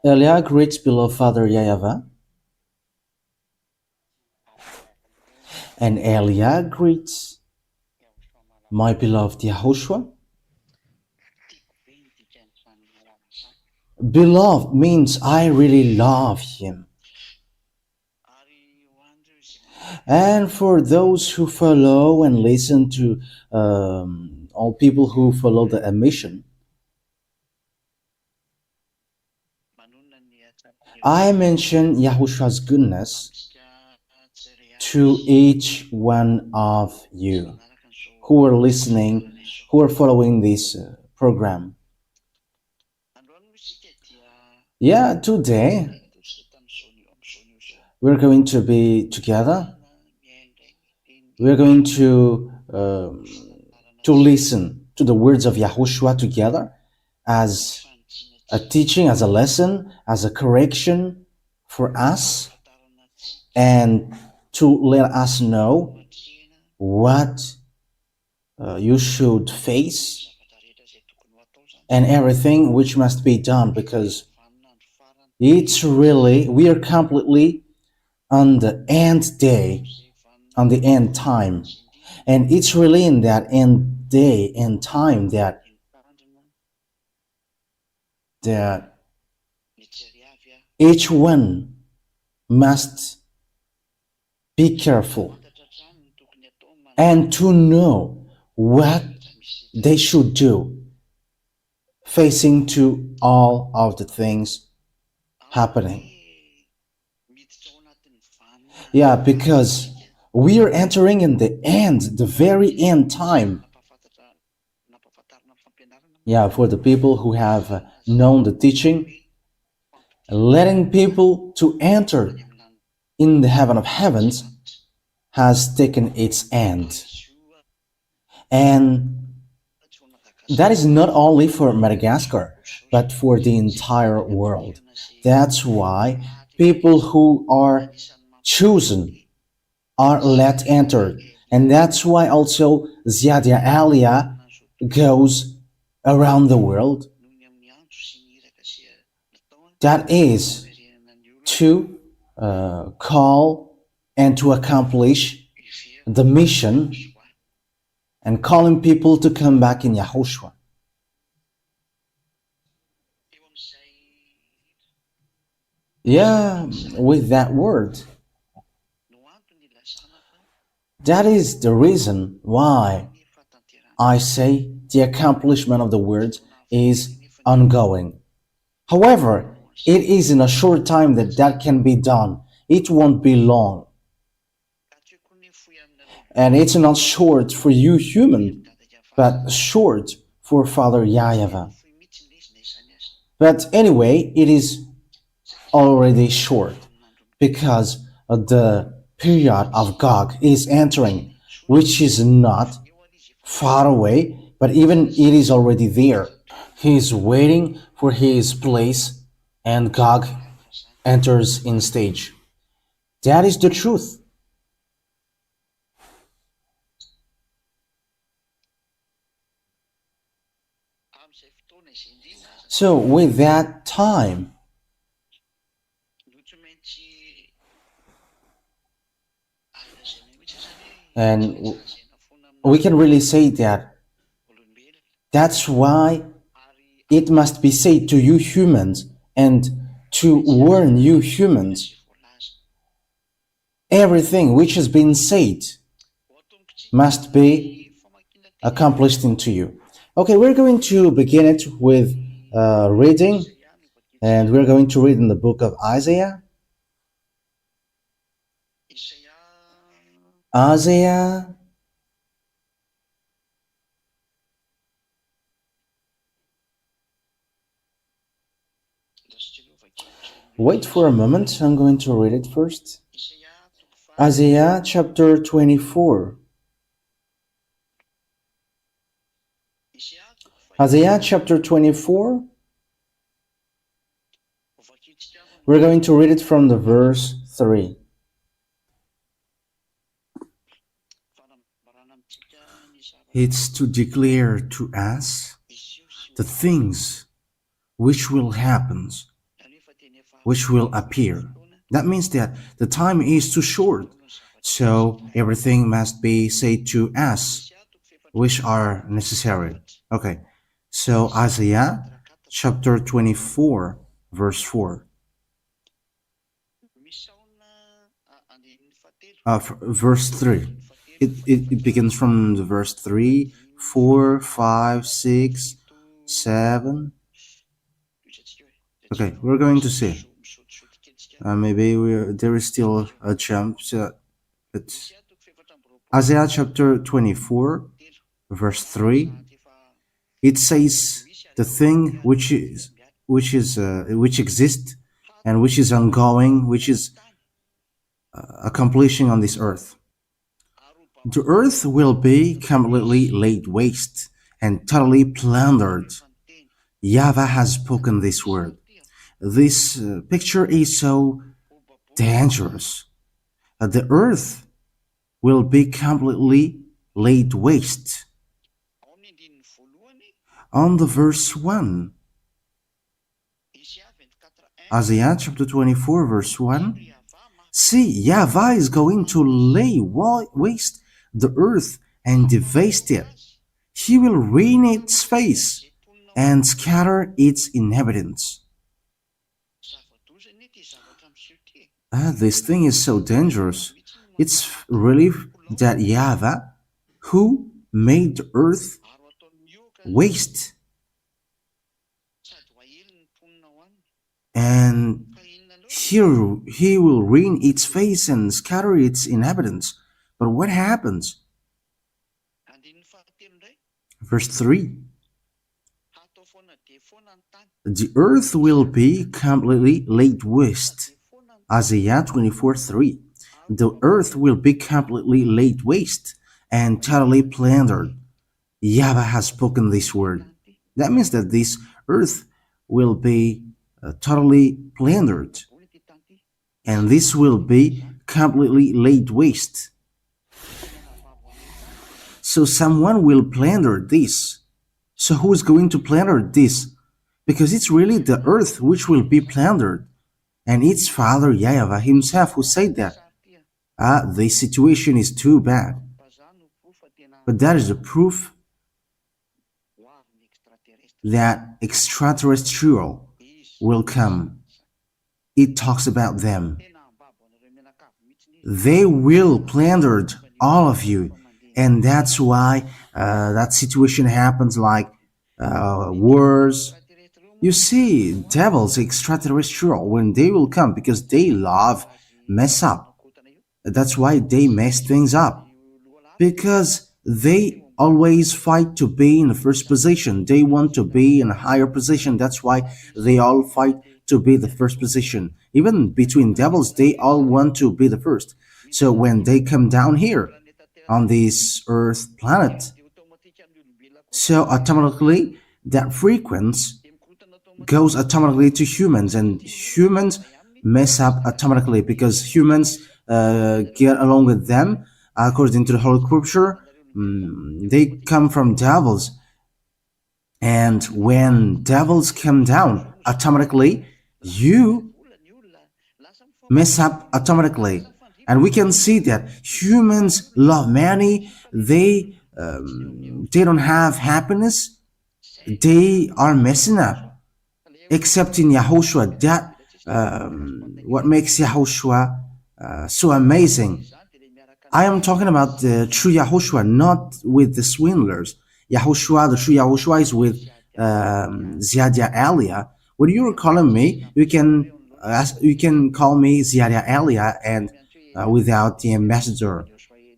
Elia greets beloved Father Yayava, and Elia greets my beloved Yahushua. Beloved means I really love him. And for those who follow and listen to all people who follow the mission, I mention Yahushua's goodness to each one of you who are listening, who are following this program. Yeah, today we're going to be together. We're going to listen to the words of Yahushua together as a teaching, as a lesson, as a correction for us, and to let us know what you should face and everything which must be done, because it's really, we are completely on the end day, on the end time, and it's really in that end day and time that each one must be careful and to know what they should do facing to all of the things happening. Yeah, because we are entering in the end, the very end time. Yeah, for the people who have known the teaching, letting people to enter in the heaven of heavens has taken its end. And that is not only for Madagascar, but for the entire world. That's why people who are chosen are let enter. And that's why also Ziadia Alia goes around the world. That is to call and to accomplish the mission and calling people to come back in Yahushua. Yeah, with that word. That is the reason why I say the accomplishment of the word is ongoing. However, it is in a short time that can be done. It won't be long. And it's not short for you human, but short for Father Yayava. But anyway, it is already short because the period of Gog is entering, which is not far away, but even it is already there. He is waiting for his place, and Gog enters in stage. That is the truth. So with that time, and we can really say that that's why it must be said to you humans and to warn you humans. Everything which has been said must be accomplished into you. Okay, we're going to begin it with reading, and we're going to read in the book of Isaiah. Isaiah Wait for a moment, I'm going to read it first. Isaiah chapter 24. Isaiah chapter 24. We're going to read it from the verse 3. It's to declare to us the things which will happen which will appear. That means that the time is too short, so everything must be said to us, which are necessary. Okay, so Isaiah chapter 24, verse 4. Verse 3. It begins from the verse 3, 4, 5, 6, 7. Okay, we're going to see. Maybe there is still a jump. So it's Isaiah chapter 24, verse 3. It says the thing which exists and which is ongoing, which is accomplishing on this earth. The earth will be completely laid waste and totally plundered. Yahweh has spoken this word. This picture is so dangerous. The earth will be completely laid waste. On the verse 1, Isaiah chapter 24, verse 1, see, Yahweh is going to lay waste the earth and devastate it. He will ruin its face and scatter its inhabitants. This thing is so dangerous. It's really that Yahweh, who made the earth waste, and he will ruin its face and scatter its inhabitants. But what happens? Verse 3. The earth will be completely laid waste. Isaiah 24:3. The earth will be completely laid waste and totally plundered. Yahweh has spoken this word. That means that this earth will be totally plundered, and this will be completely laid waste. So someone will plunder this. So who is going to plunder this? Because it's really the earth which will be plundered. And it's Father Yahweh himself who said that. The situation is too bad. But that is the proof that extraterrestrial will come. It talks about them. They will plunder all of you. And that's why that situation happens, like wars. You see, devils, extraterrestrial, when they will come, because they love mess up. That's why they mess things up. Because they always fight to be in the first position. They want to be in a higher position. That's why they all fight to be the first position. Even between devils, they all want to be the first. So when they come down here on this Earth planet, so automatically that frequency goes automatically to humans, and humans mess up automatically because humans get along with them. According to the Holy Scripture, they come from devils, and when devils come down, automatically you mess up automatically. And we can see that humans love money. They don't have happiness. They are messing up. Except in Yahushua, that what makes Yahushua so amazing. I am talking about the true Yahushua, not with the swindlers. Yahushua, the true Yahushua, is with Ziadia Alia. When you are calling me, you can call me Ziadia Alia and without the ambassador.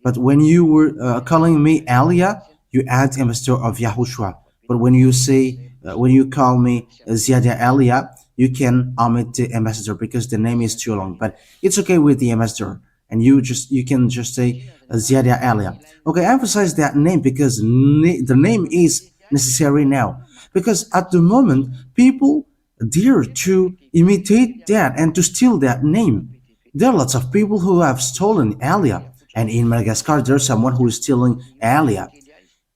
But when you were calling me Alia, you add ambassador of Yahushua. But when you say when you call me Ziadia Alia, you can omit the ambassador because the name is too long. But it's okay with the ambassador, and you can just say Ziadia Alia. Okay, I emphasize that name because the name is necessary now. Because at the moment, people dare to imitate that and to steal that name. There are lots of people who have stolen Alia, and in Madagascar, there's someone who is stealing Alia,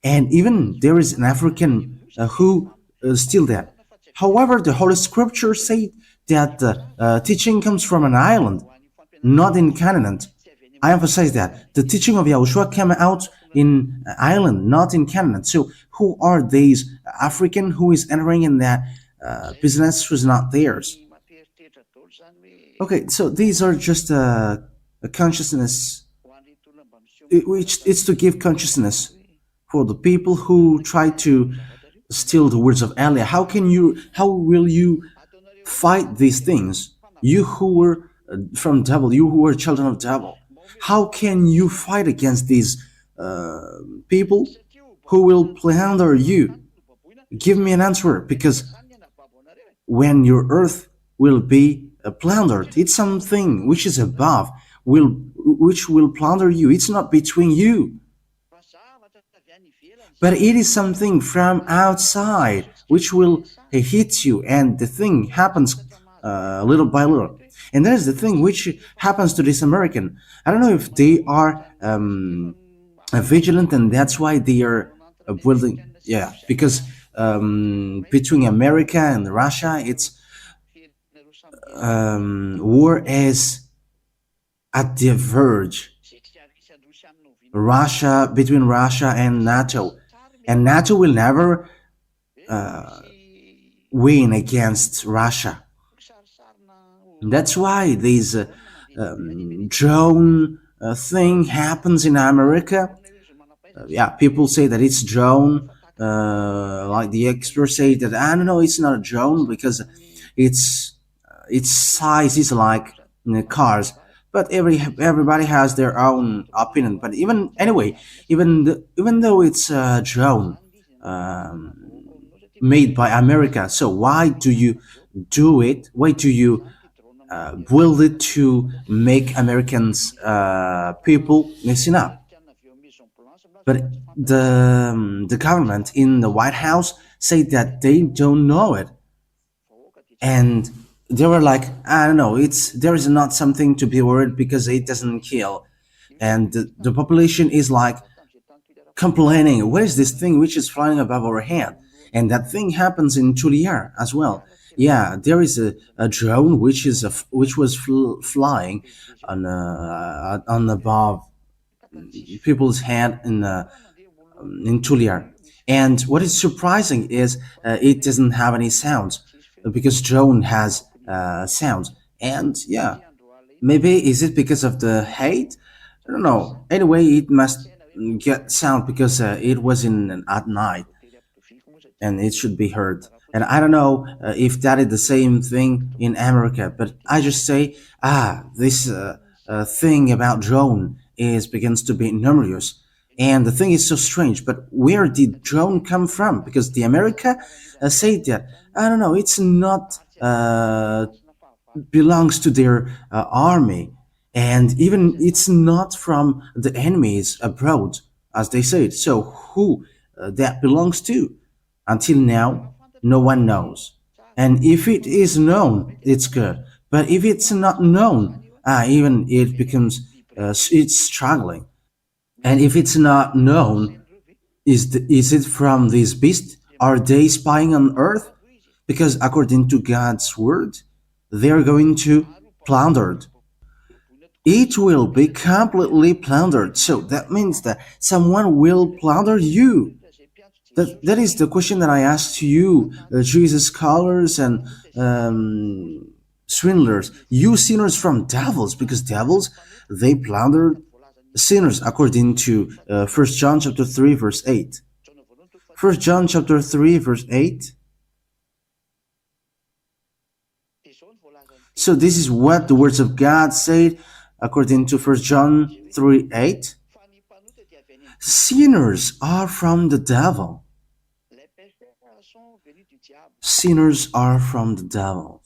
and even there is an African who steal that. However, the Holy Scripture say that teaching comes from an island, not in Canaan. I emphasize that the teaching of Yahushua came out in Ireland, not in Canaan. So who are these African who is entering in that business who's not theirs? Okay, so these are just a consciousness, which is to give consciousness for the people who try to steal the words of Elia. How will you fight these things? You who were from devil, you who were children of devil, how can you fight against these people who will plunder you? Give me an answer, because when your earth will be plundered, it's something which is above, which will plunder you. It's not between you, but it is something from outside which will hit you, and the thing happens little by little. And that is the thing which happens to this American. I don't know if they are vigilant, and that's why they are building. Yeah, because between America and Russia, it's war is at the verge. Between Russia and NATO, and NATO will never win against Russia. That's why this drone thing happens in America. Yeah, people say that it's drone. Like the experts say that I don't know, it's not a drone because its size is like cars. But everybody has their own opinion. But even though it's a drone made by America, so why do you do it? Why do you build it to make Americans people listen up? But the government in the White House say that they don't know it, and they were like, I don't know, there is not something to be worried because it doesn't kill, and the population is like complaining, where is this thing which is flying above our head? And that thing happens in Tuliar as well. Yeah, there is a drone which was flying on above people's head in Tuliar. And what is surprising is it doesn't have any sounds, because drone has sounds. And yeah, maybe is it because of the hate? I don't know. Anyway, it must get sound because it was at night, and it should be heard. And I don't know if that is the same thing in America, but I just say, this thing about drone begins to be numerous. And the thing is so strange, but where did drone come from? Because the America say that, I don't know, it's not belongs to their army, and even it's not from the enemies abroad, as they say it. So who that belongs to? Until now, no one knows. And if it is known, it's good. But if it's not known, even it becomes it's struggling. And if it's not known, is it from this beast? Are they spying on Earth? Because according to God's word, they are going to plundered. It will be completely plundered. So that means that someone will plunder you. That is the question that I asked to you, Jesus scholars and swindlers. You sinners from devils, because devils, they plundered sinners, according to 1 John chapter 3 verse 8. 1 John chapter 3 verse 8. So this is what the words of God said according to 1 John 3 8. Sinners are from the devil. Sinners are from the devil.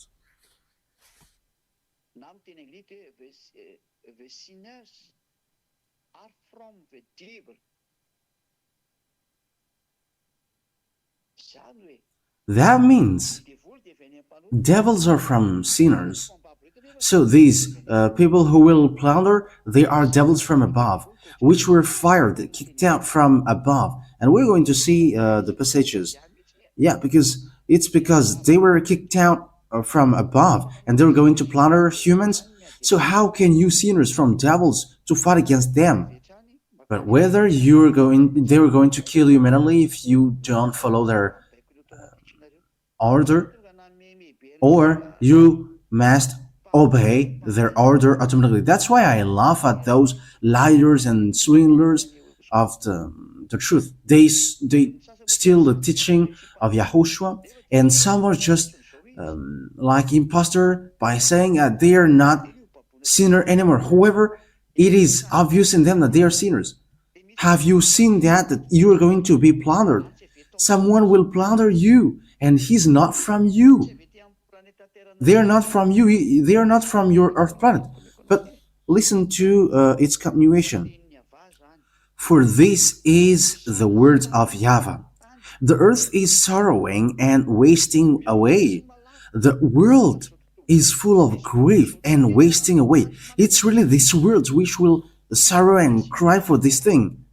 That means devils are from sinners. So these people who will plunder, they are devils from above, which were fired, kicked out from above. And we're going to see the passages. Yeah, because they were kicked out from above, and they're going to plunder humans. So how can you sinners from devils to fight against them? But whether they're going to kill you mentally if you don't follow their order, or you must obey their order automatically. That's why I laugh at those liars and swindlers of the truth. They steal the teaching of Yahushua, and some are just like imposter by saying they are not sinner anymore. However, it is obvious in them that they are sinners. Have you seen that you are going to be plundered? Someone will plunder you, and he's not from you. They are not from you. They are not from your earth planet. But listen to its continuation. For this is the words of Yahweh. The earth is sorrowing and wasting away. The world is full of grief and wasting away. It's really these words which will sorrow and cry for this thing.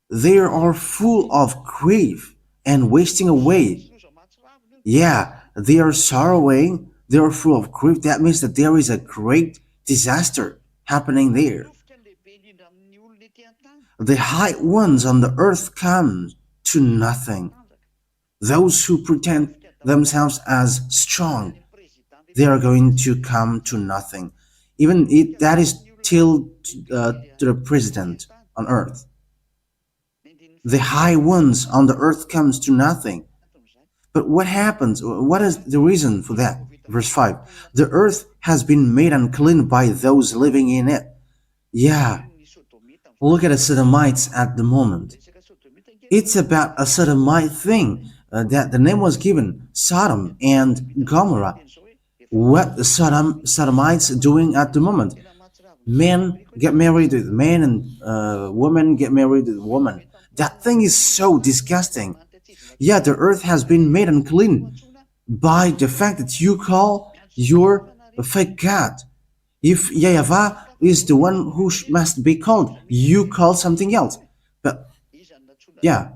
They are full of grief and wasting away. Yeah, they are sorrowing, they are full of grief. That means that there is a great disaster happening there. The high ones on the earth come to nothing. Those who pretend themselves as strong, they are going to come to nothing. Even that is till to the president on earth. The high ones on the earth comes to nothing. But what happens? What is the reason for that? Verse 5. The earth has been made unclean by those living in it. Yeah. Look at the Sodomites at the moment. It's about a Sodomite thing that the name was given, Sodom and Gomorrah. What the Sodomites doing at the moment? Men get married with men and women get married with women. That thing is so disgusting. Yeah, the earth has been made unclean by the fact that you call your fake God. If Yahweh is the one who must be called, you call something else. But yeah,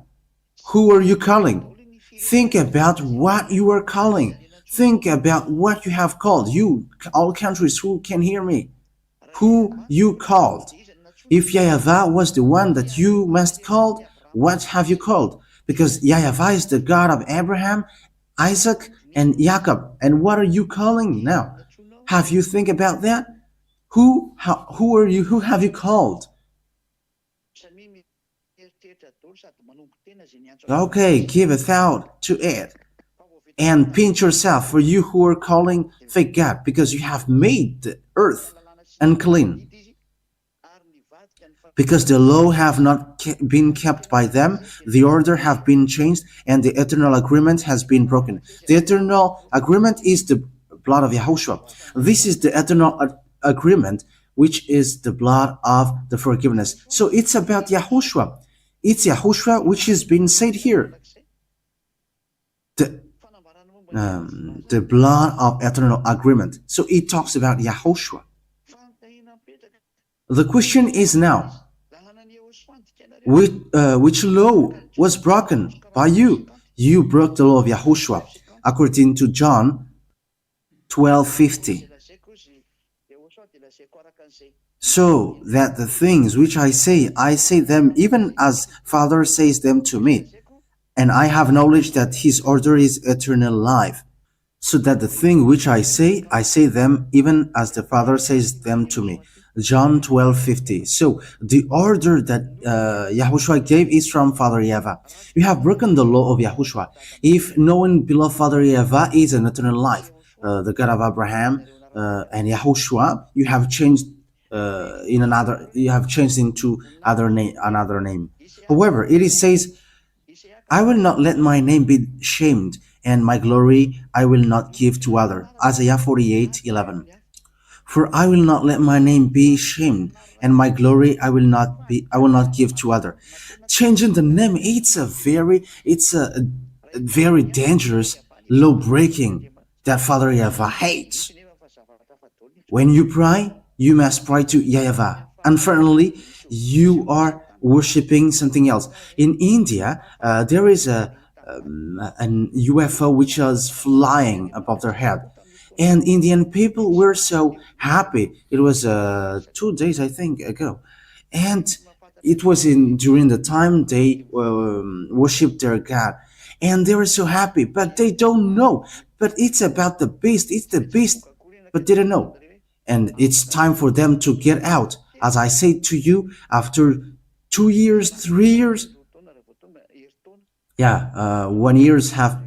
who are you calling? Think about what you are calling. Think about what you have called. You, all countries who can hear me, who you called. If Yahweh was the one that you must call, what have you called? Because Yahweh is the God of Abraham, Isaac, and Jacob. And what are you calling now? Have you think about that? Who are you? Who have you called? Okay, give a thought to it. And pinch yourself for you who are calling fake God, because you have made the earth unclean. Because the law have not been kept by them, the order have been changed, and the eternal agreement has been broken. The eternal agreement is the blood of Yahushua. This is the eternal agreement, which is the blood of the forgiveness. So it's about Yahushua. It's Yahushua which is being said here. The blood of eternal agreement. So it talks about Yahushua. The question is now, which law was broken by you? You broke the law of Yahushua, according to John 12:50. So that the things which I say them even as Father says them to me. And I have knowledge that his order is eternal life. So that the thing which I say them even as the Father says them to me. John 12:50. So the order that Yahushua gave is from Father Yahweh. You have broken the law of Yahushua. If knowing beloved Father Yahweh is an eternal life, the God of Abraham and Yahushua, you have changed into another name. However, it says, I will not let my name be shamed, and my glory I will not give to other. Isaiah 48:11. For I will not let my name be shamed, and my glory I will not give to other. Changing the name, it's a very dangerous law breaking that Father Yahweh hates. When you pray, you must pray to Yahweh. Unfortunately, you are worshipping something else. In India, there is a an UFO which was flying above their head. And Indian people were so happy. It was 2 days, I think, ago, and it was in during the time they worshipped their god, and they were so happy. But they don't know. But it's about the beast. It's the beast, but they don't know. And it's time for them to get out. As I say to you, after 2 years, 3 years, yeah, 1 years have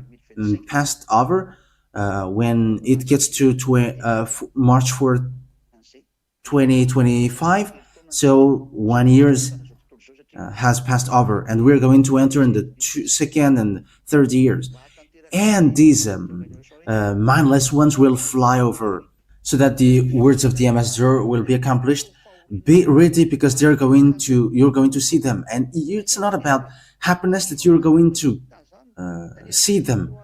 passed over. When it gets to March 4th, 2025, so 1 years has passed over, and we're going to enter in the second and third years, and these mindless ones will fly over, so that the words of the ambassador will be accomplished. Be ready, because you're going to see them, and it's not about happiness that you're going to see them.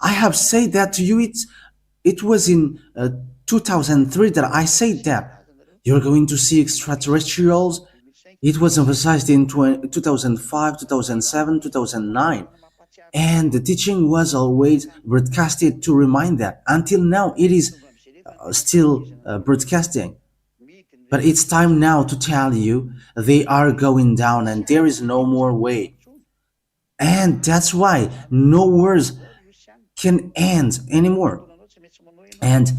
I have said that to you. It was in 2003 that I said that you're going to see extraterrestrials. It was emphasized in 2005, 2007, 2009, and the teaching was always broadcasted to remind that. Until now, it is still broadcasting. But it's time now to tell you they are going down, and there is no more way. And that's why no words can end anymore. And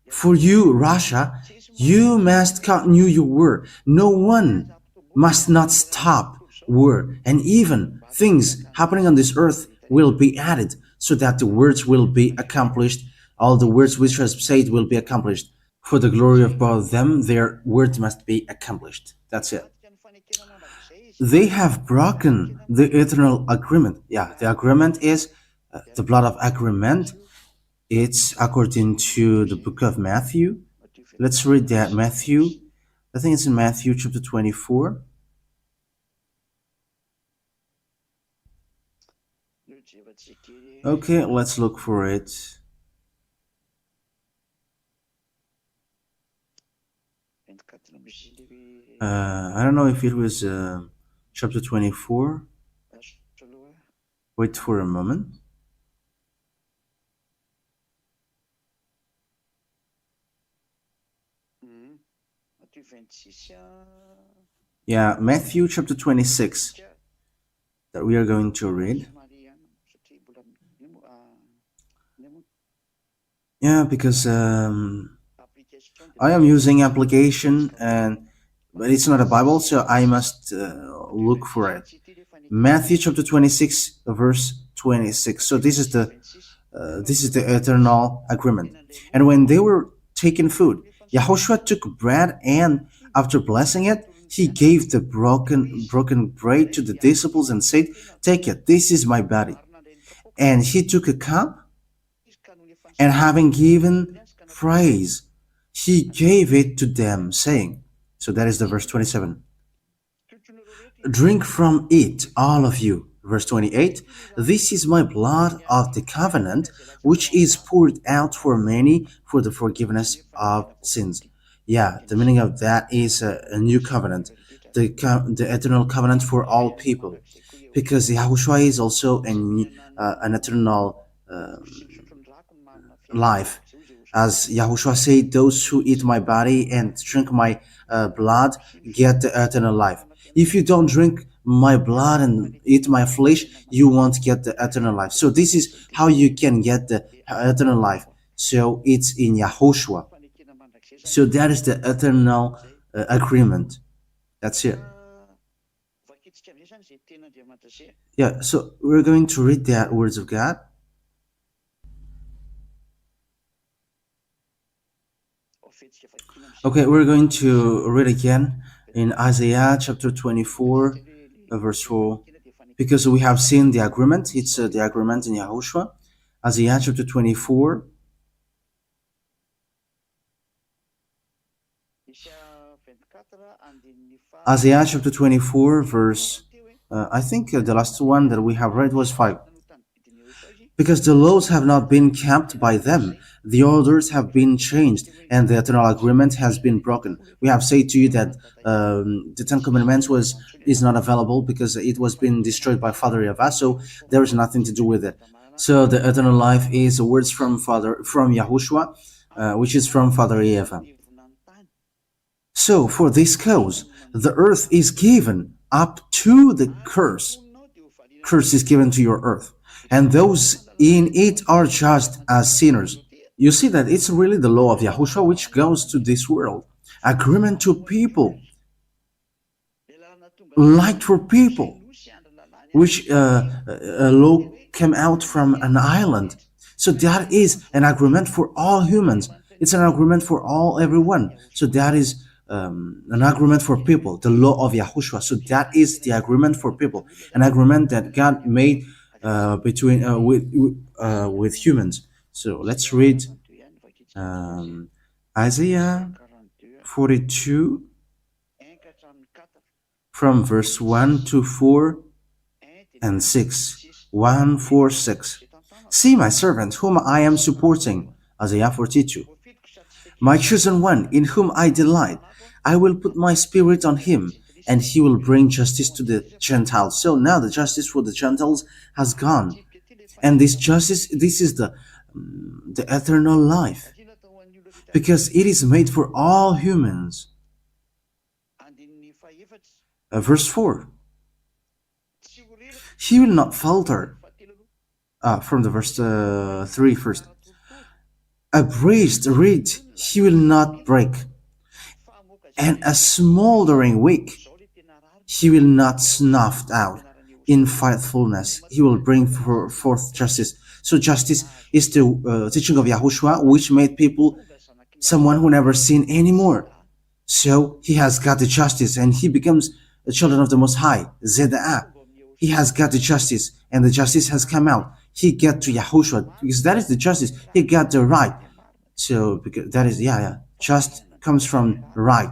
for you, Russia, you must continue your war. No one must not stop war. And even things happening on this earth will be added, so that the words will be accomplished. All the words which are said will be accomplished. For the glory of both them, their words must be accomplished. That's it. They have broken the eternal agreement. Yeah, the agreement is the blood of agreement. It's according to the book of Matthew. Let's read that. Matthew, I think it's in Matthew chapter 24. Okay, let's look for it. I don't know if it was chapter 24. Wait for a moment. Yeah, Matthew chapter 26 that we are going to read. Yeah, because I am using application, but it's not a Bible, so I must look for it. Matthew chapter 26, verse 26. So this is the eternal agreement. And when they were taking food, Yahushua took bread, and after blessing it, he gave the broken bread to the disciples and said, "Take it, this is my body." And he took a cup, and having given praise, he gave it to them, saying, so that is the verse 27, "Drink from it, all of you." Verse 28, "This is my blood of the covenant, which is poured out for many for the forgiveness of sins." Yeah, the meaning of that is a new covenant, the eternal covenant for all people, because Yahushua is also an eternal life. As Yahushua said, "Those who eat my body and drink my blood get the eternal life. If you don't drink my blood and eat my flesh, you won't get the eternal life." So this is how you can get the eternal life. So it's in Yahushua. So that is the eternal agreement. That's it. Yeah, so we're going to read the words of God. Okay, we're going to read again in Isaiah chapter 24, verse 4, because we have seen the agreement. It's the agreement in Yahushua. Isaiah chapter 24. Isaiah chapter 24, verse, I think the last one that we have read was 5. because the laws have not been kept by them. The orders have been changed, and the eternal agreement has been broken. We have said to you that the Ten Commandments is not available because it was being destroyed by Father Yahweh, so there is nothing to do with it. So the eternal life is words from Yahushua, which is from Father Yahweh. So for this cause, the earth is given up to the curse. Curse is given to your earth, and those in it are judged as sinners. You see that it's really the law of Yahushua which goes to this world. Agreement to people, light for people, which a law came out from an island. So that is an agreement for all humans. It's an agreement for everyone. So that is an agreement for people, the law of Yahushua. So that is the agreement for people, an agreement that God made between with humans. So let's read Isaiah 42 from verse 1 to 4 and 6. 1, 4, 6. See my servant whom I am supporting. Isaiah 42. My chosen one in whom I delight. I will put my spirit on him, and he will bring justice to the Gentiles. So now the justice for the Gentiles has gone. And this justice, this is the eternal life, because it is made for all humans. Verse 4. He will not falter. From the verse 3 first. A braced reed he will not break, and a smoldering wick he will not snuff out. In faithfulness he will bring forth justice. So justice is the teaching of Yahushua, which made people someone who never sinned anymore. So he has got the justice, and he becomes the children of the Most High, Zeda'ah. He has got the justice, and the justice has come out. He got to Yahushua, because that is the justice. He got the right. So because that is, just comes from right.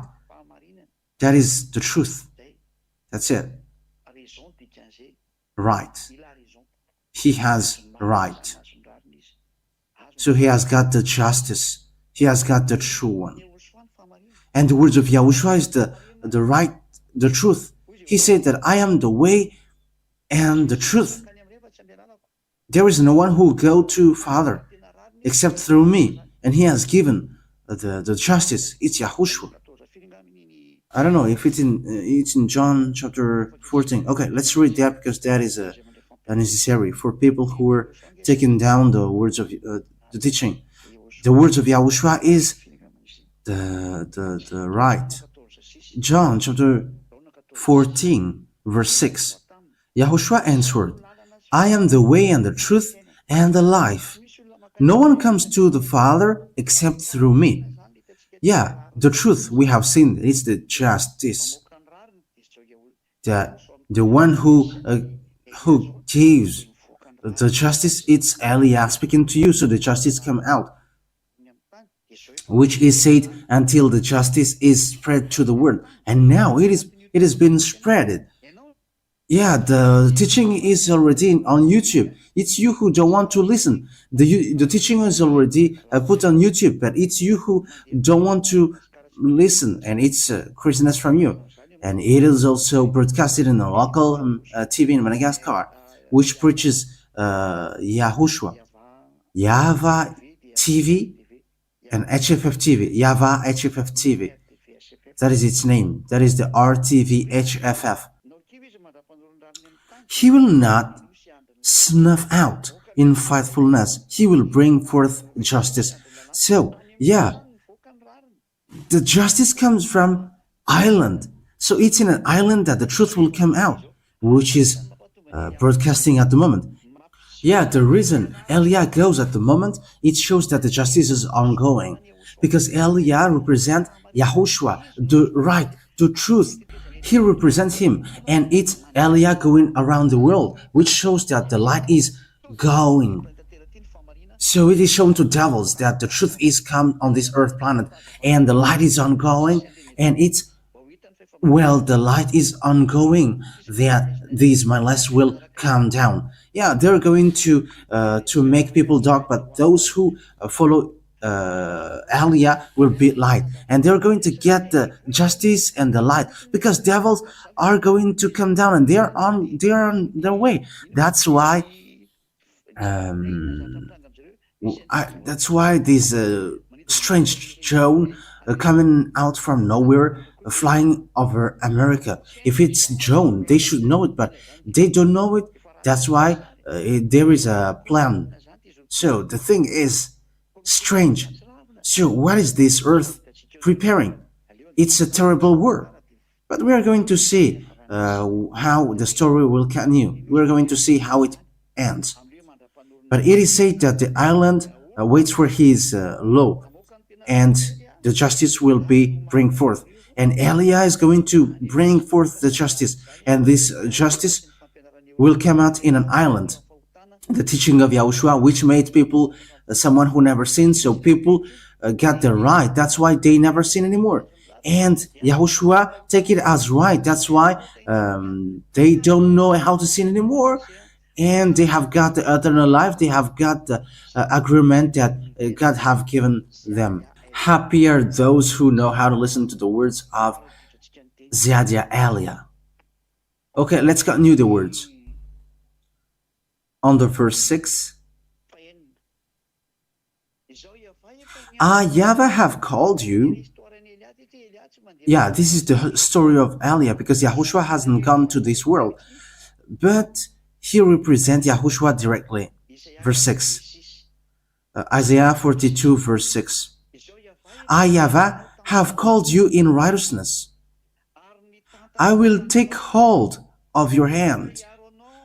That is the truth. That's it. Right. He has right. So he has got the justice. He has got the true one. And the words of Yahushua is the right, the truth. He said that I am the way and the truth. There is no one who will go to Father except through me. And he has given the justice. It's Yahushua. I don't know if it's in John chapter 14. Okay, let's read that, because that is necessary for people who are taking down the words of the teaching. The words of Yahushua is the right. John chapter 14 verse 6. Yahushua answered, I am the way and the truth and the life. No one comes to the Father except through me. Yeah, the truth we have seen is the justice. The one who gives the justice, it's Eliah speaking to you, so the justice come out, which is said until the justice is spread to the world. And now it has been spread. Yeah, the teaching is already on YouTube. It's you who don't want to listen. The teaching is already put on YouTube, but it's you who don't want to listen, and it's craziness from you. And it is also broadcasted in a local TV in Madagascar, which preaches Yahushua, Yava TV, and HFF TV, Yava HFF TV. That is its name. That is the RTV HFF. He will not snuff out in faithfulness. He will bring forth justice. So, the justice comes from island. So it's in an island that the truth will come out, which is broadcasting at the moment. The reason Eliah goes at the moment, it shows that the justice is ongoing. Because Eliah represents Yahushua, the right, the truth. He represents him, and it's Eliah going around the world, which shows that the light is going. So it is shown to devils that the truth is come on this earth planet, and the light is ongoing, and it's well, the light is ongoing, that these molest will come down. Yeah, they're going to make people dark, but those who follow Aliyah will be light, and they're going to get the justice and the light, because devils are going to come down, and they're on their way. That's why that's why this strange drone coming out from nowhere, flying over America. If it's drone, they should know it, but they don't know it. That's why there is a plan. So the thing is strange. So what is this Earth preparing? It's a terrible war. But we are going to see how the story will continue. We are going to see how it ends. But it is said that the island waits for his law, and the justice will be bring forth. And Elia is going to bring forth the justice, and this justice will come out in an island. The teaching of Yahushua, which made people someone who never sinned, so people got the right. That's why they never sin anymore. And Yahushua take it as right. That's why they don't know how to sin anymore, and they have got the eternal life. They have got the agreement that God have given them. Happy are those who know how to listen to the words of Ziadia Elia. Okay, let's continue the words. On the verse 6, Yahweh have called you. Yeah, this is the story of Elia, because Yahushua hasn't come to this world. But he represents Yahushua directly. Verse 6. Isaiah 42, verse 6. I, Yahweh, have called you in righteousness. I will take hold of your hand.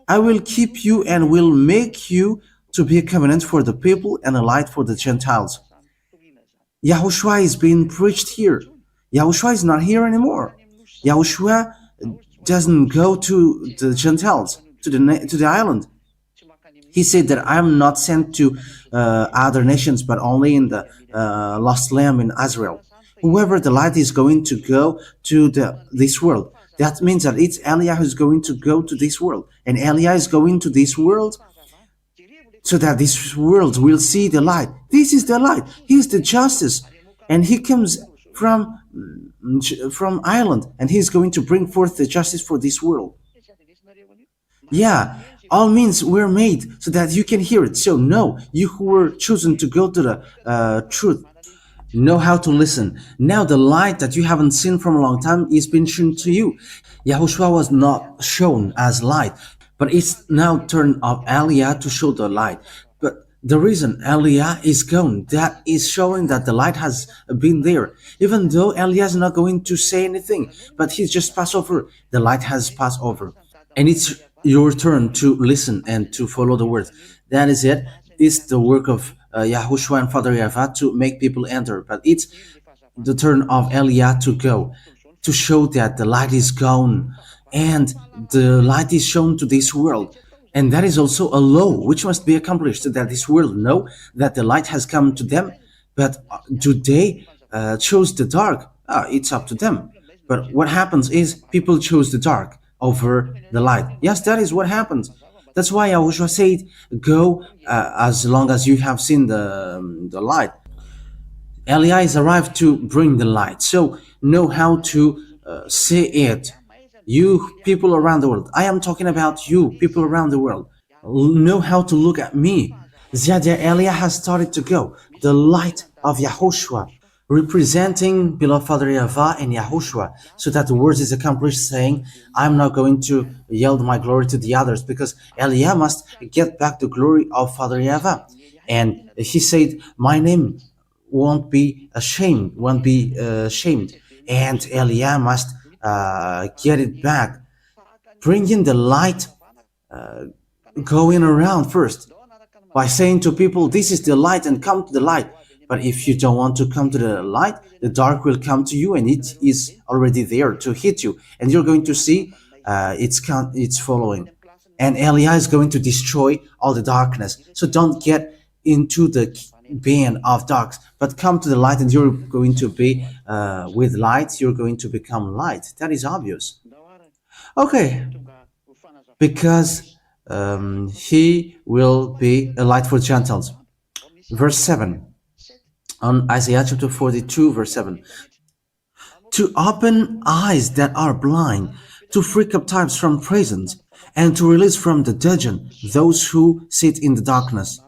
I will keep you and will make you to be a covenant for the people and a light for the Gentiles. Yahushua is being preached here. Yahushua is not here anymore. Yahushua doesn't go to the Gentiles, to the island. He said that I am not sent to other nations, but only in the lost lamb in Israel. Whoever the light is going to go to this world. That means that it's Elia who's going to go to this world. And Elia is going to this world so that this world will see the light. This is the light. He's the justice. And he comes from Ireland, and he's going to bring forth the justice for this world. Yeah, all means were made so that you can hear it. So no, you who were chosen to go to the truth, know how to listen. Now the light that you haven't seen from a long time is being shown to you. Yahushua was not shown as light, but it's now turn of Elia to show the light. But the reason Elia is gone, that is showing that the light has been there. Even though Elia is not going to say anything, but he's just passed over. The light has passed over. And it's your turn to listen and to follow the word. That is it. It's the work of Yahushua and Father Yahweh to make people enter. But it's the turn of Elia to go, to show that the light is gone and the light is shown to this world. And that is also a law which must be accomplished, so that this world know that the light has come to them. But do they choose the dark? It's up to them. But what happens is people choose the dark over the light. Yes, that is what happens. That's why Yahushua said, go as long as you have seen the light. Elia is arrived to bring the light. So know how to see it. You people around the world. I am talking about you people around the world. Know how to look at me. Ziadia Elia has started to go. The light of Yahushua, representing beloved Father Yahweh and Yahushua, so that the words is accomplished, saying, I'm not going to yield my glory to the others, because Elia must get back the glory of Father Yahweh. And he said, my name won't be ashamed, and Elia must get it back, bringing the light, going around first by saying to people, this is the light and come to the light. But if you don't want to come to the light, the dark will come to you, and it is already there to hit you, and you're going to see it's following. And Elia is going to destroy all the darkness. So don't get into the being of dark, but come to the light, and you're going to be with light. You're going to become light. That is obvious. Okay, because he will be a light for Gentiles. Verse 7 on Isaiah chapter 42, verse 7. To open eyes that are blind, to free captives from prisons, and to release from the dungeon those who sit in the darkness.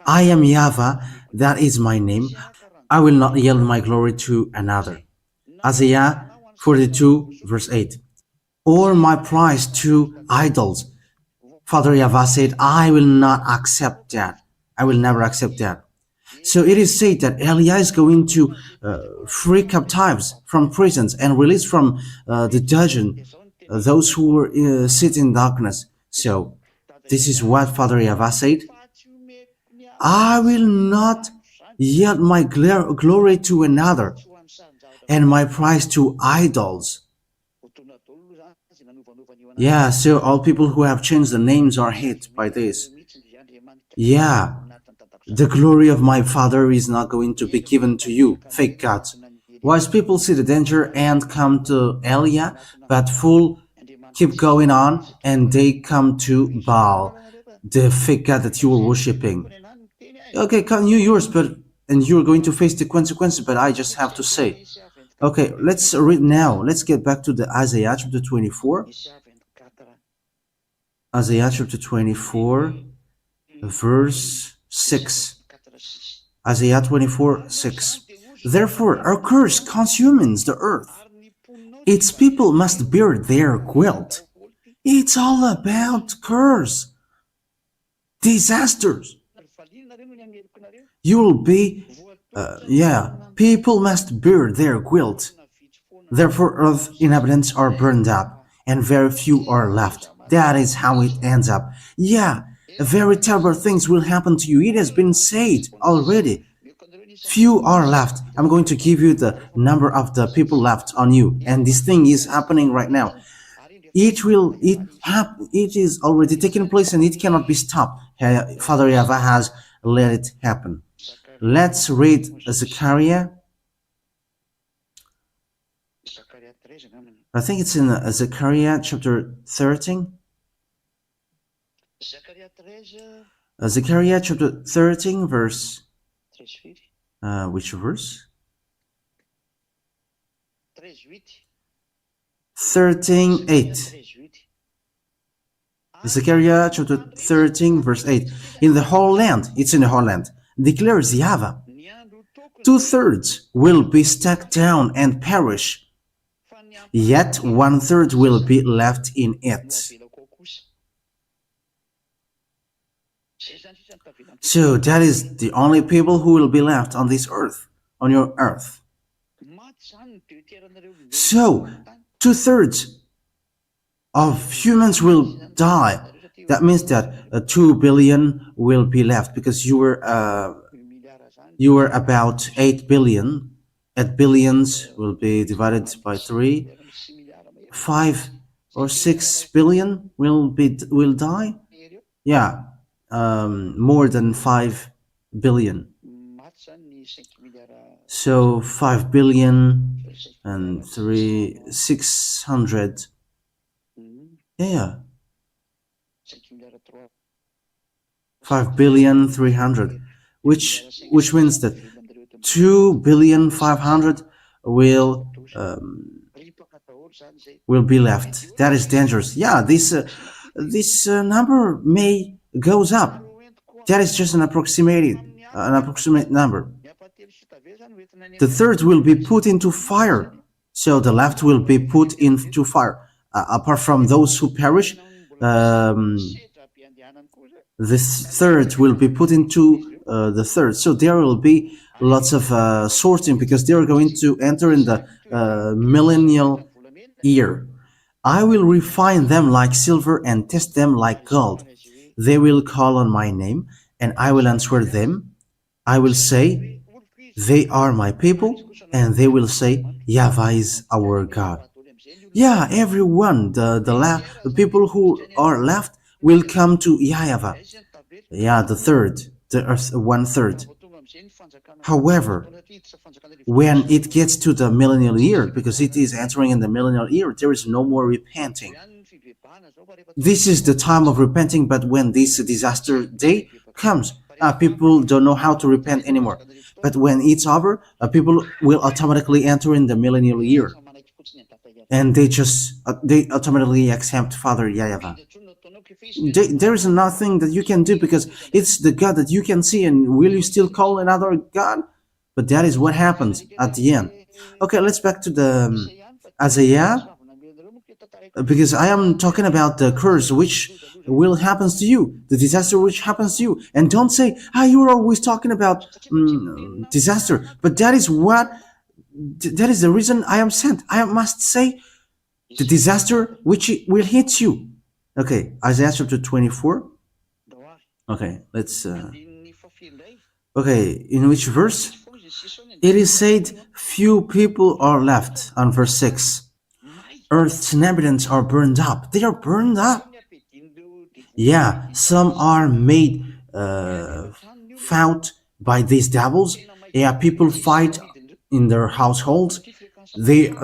I am Yahweh, that is my name. I will not yield my glory to another. Isaiah 42, verse 8. Or my prize to idols. Father Yahweh said, I will not accept that. I will never accept that. So it is said that Elijah is going to free captives from prisons and release from the dungeon those who were sit in darkness. So this is what Father Yahweh said. I will not yield my glory to another and my prize to idols. Yeah, so all people who have changed the names are hit by this. Yeah, the glory of my Father is not going to be given to you, fake gods. Wise people see the danger and come to Elia, but fool keep going on and they come to Baal, the fake god that you were worshipping. Okay, continue yours, and you're going to face the consequences, but I just have to say. Okay, let's read now. Let's get back to the Isaiah chapter 24. Isaiah chapter 24, verse 6. Isaiah 24, 6. Therefore, a curse consumes the earth. Its people must bear their guilt. It's all about curse. Disasters. You will be, people must bear their guilt. Therefore, earth inhabitants are burned up, and very few are left. That is how it ends up. Yeah, very terrible things will happen to you. It has been said already. Few are left. I'm going to give you the number of the people left on you, and this thing is happening right now. It is already taking place, and it cannot be stopped. Father Yahweh has let it happen. Let's read Zechariah. I think it's in Zechariah chapter 13. Zechariah chapter 13, verse. Which verse? 13:8. Zechariah chapter 13, verse 8. In the whole land, it's in the whole land, declares Yahweh, 2/3 will be struck down and perish, yet 1/3 will be left in it. So that is the only people who will be left on this earth, on your earth. So 2/3 of humans will die. That means that 2 billion will be left, because you were about 8 billion. 8 billions will be divided by 3. 5 or 6 billion will die. Yeah, more than 5 billion. So 5 billion and 600. Yeah. 5 billion 300, which means that 2 billion 500 will be left. That is dangerous. Yeah, this number may goes up. That is just an approximate number. The third will be put into fire. So the left will be put into fire. Apart from those who perish, this third will be put into the third. So there will be lots of sorting, because they are going to enter in the millennial year. I will refine them like silver and test them like gold. They will call on my name, and I will answer them. I will say, they are my people, and they will say, Yahweh is our God. Yeah, everyone, the people who are left will come to Yahweh. Yeah, the third, the earth, 1/3. However, when it gets to the millennial year, because it is entering in the millennial year, there is no more repenting. This is the time of repenting, but when this disaster day comes, people don't know how to repent anymore. But when it's over, people will automatically enter in the millennial year, and they automatically accept Father Yahweh. There is nothing that you can do because it's the God that you can see, and will you still call another God? But that is what happens at the end. Okay, let's back to the Isaiah, because I am talking about the curse which will happen to you, the disaster which happens to you. And don't say, you're always talking about disaster. But that is the reason I am sent. I must say the disaster which will hit you. Okay, Isaiah chapter 24. Okay, let's... okay, in which verse? It is said, few people are left, on verse 6. Earth's inhabitants are burned up. They are burned up. Yeah, some are made fought by these devils. Yeah, people fight in their households.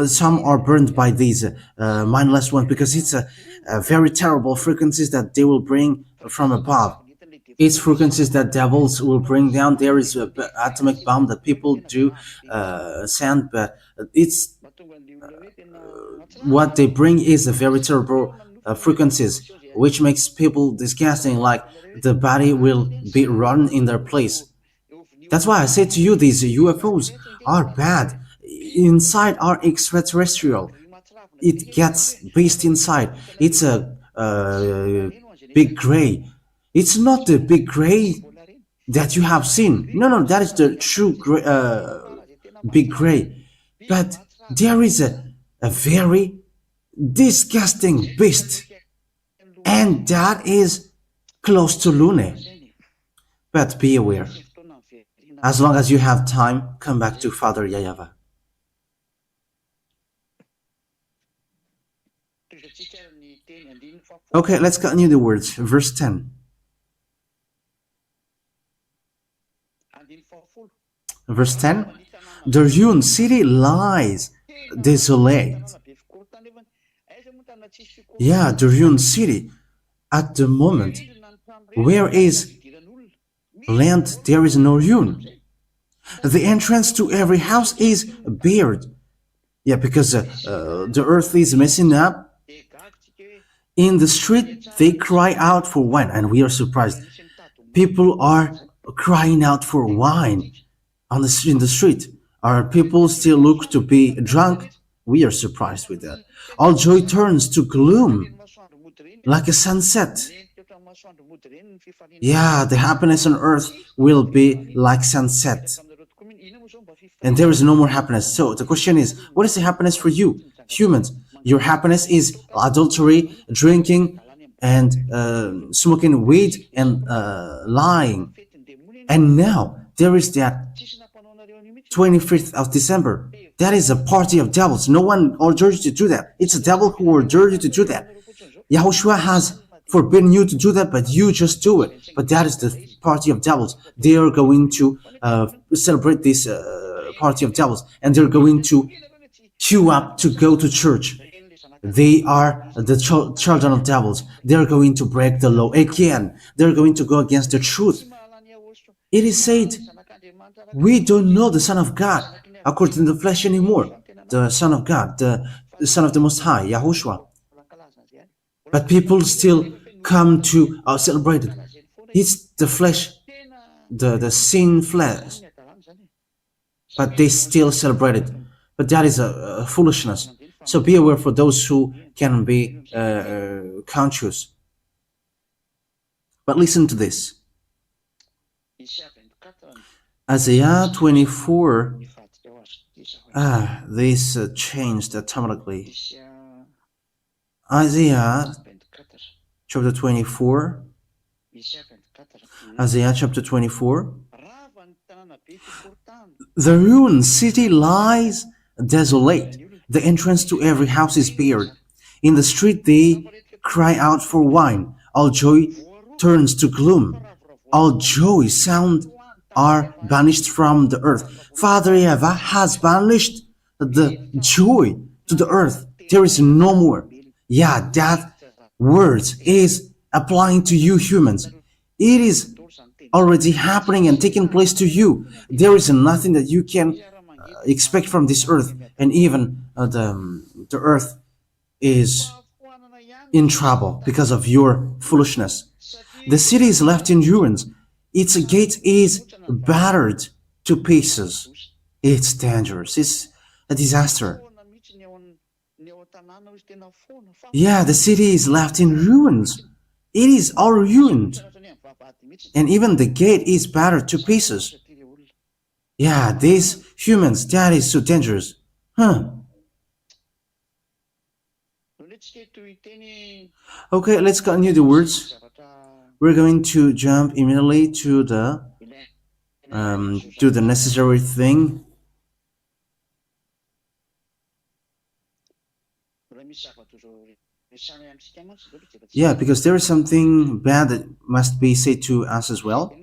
Some are burned by these mindless ones, because it's a very terrible frequencies that they will bring from above. It's frequencies that devils will bring down. There is an atomic bomb that people do send, but it's what they bring is a very terrible frequencies, which makes people disgusting, like the body will be rotten in their place. That's why I say to you, these UFOs are bad. Inside are extraterrestrial. It gets based inside. It's a big gray. It's not the big gray that you have seen. No, that is the true gray, big gray. But there is a very disgusting beast, and that is close to Lune. But be aware. As long as you have time, come back to Father Yahweh. Okay, let's continue the words. Verse 10. Verse 10. The ruined city lies desolate. Yeah, the ruined city. At the moment, where is land, there is no ruin. The entrance to every house is barred. Yeah, because the earth is messing up. In the street, they cry out for wine, and we are surprised. People are crying out for wine in the street. Are people still look to be drunk? We are surprised with that. All joy turns to gloom, like a sunset. Yeah, the happiness on earth will be like sunset, and there is no more happiness. So the question is, what is the happiness for you, humans? Your happiness is adultery, drinking, and smoking weed, and lying. And now there is that 25th of December. That is a party of devils. No one ordered you to do that. It's a devil who ordered you to do that. Yahushua has forbidden you to do that, but you just do it. But that is the party of devils. They are going to celebrate this party of devils, and they're going to queue up to go to church. They are the children of devils. They're going to break the law again. They're going to go against the truth. It is said, we don't know the Son of God according to the flesh anymore. The Son of God, the Son of the Most High, Yahushua. But people still come to celebrate it. It's the flesh, the sin flesh. But they still celebrate it. But that is a foolishness. So be aware for those who can be conscious. But listen to this. Isaiah 24. This changed automatically. Isaiah chapter 24. Isaiah chapter 24. The ruined city lies desolate. The entrance to every house is barred. In the street they cry out for wine. All joy turns to gloom. All joy sound are banished from the earth. Father Yahweh has banished the joy to the earth. There is no more. Yeah, that word is applying to you humans. It is already happening and taking place to you. There is nothing that you can expect from this earth, and even the earth is in trouble because of your foolishness. The city is left in ruins. Its gate is battered to pieces. It's dangerous. It's a disaster. Yeah, the city is left in ruins. It is all ruined. And even the gate is battered to pieces. Yeah, these humans, that is so dangerous. Huh. Okay, let's continue the words. We're going to jump immediately to the necessary thing. Yeah, because there is something bad that must be said to us as well.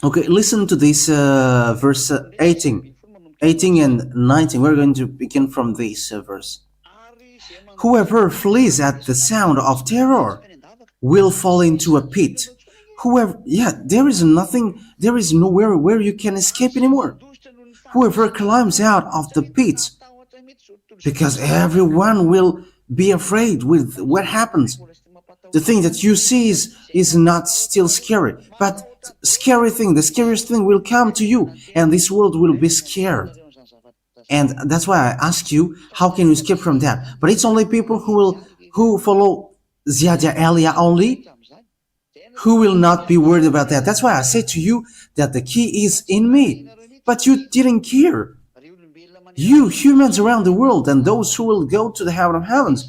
Okay, listen to this verse 18 and 19. We're going to begin from this verse. Whoever flees at the sound of terror will fall into a pit. There is nowhere where you can escape anymore. Whoever climbs out of the pit, because everyone will be afraid with what happens. The thing that you see is not still scary, but the scariest thing will come to you, and this world will be scared. And that's why I ask you, how can you escape from that? But it's only people who follow Ziadia Elia only, who will not be worried about that. That's why I say to you that the key is in me. But you didn't care. You humans around the world and those who will go to the heaven of heavens,